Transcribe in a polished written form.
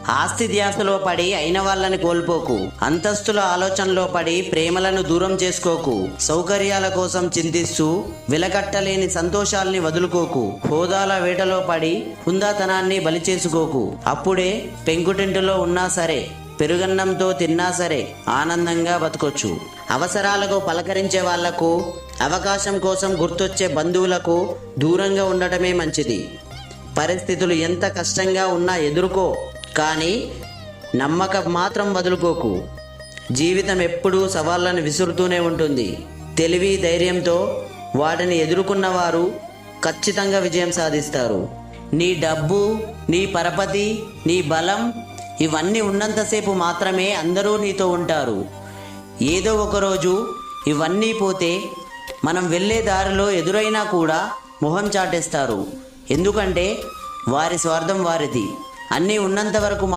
ఆస్తి ధ్యాసలో పడి అయిన వాళ్ళని కోల్పోకు. అంతస్తుల ఆలోచనలో పడి ప్రేమలను దూరం చేసుకోకు. సౌకర్యాల కోసం చింతిస్తూ వెలకట్టలేని సంతోషాల్ని వదులుకోకు. హోదాల వేటలో పడి హుందాతనాన్ని బలి చేసుకోకు. అప్పుడే పెంకుటింటిలో ఉన్నా సరే, పెరుగన్నంతో తిన్నా సరే ఆనందంగా బతకొచ్చు. అవసరాలకు పలకరించే వాళ్లకు, అవకాశం కోసం గుర్తొచ్చే బంధువులకు దూరంగా ఉండటమే మంచిది. పరిస్థితులు ఎంత కష్టంగా ఉన్నా ఎదుర్కో, కానీ నమ్మకం మాత్రం వదులుకోకు. జీవితం ఎప్పుడూ సవాళ్లను విసురుతూనే ఉంటుంది. తెలివి ధైర్యంతో వాటిని ఎదుర్కొన్న వారు ఖచ్చితంగా విజయం సాధిస్తారు. నీ డబ్బు, నీ పరపతి, నీ బలం ఇవన్నీ ఉన్నంతసేపు మాత్రమే అందరూ నీతో ఉంటారు. ఏదో ఒకరోజు ఇవన్నీ పోతే మనం వెళ్ళే దారిలో ఎదురైనా కూడా మొహం చాటేస్తారు. ఎందుకంటే వారి స్వార్థం వారిది. అన్నీ ఉన్నంత వరకు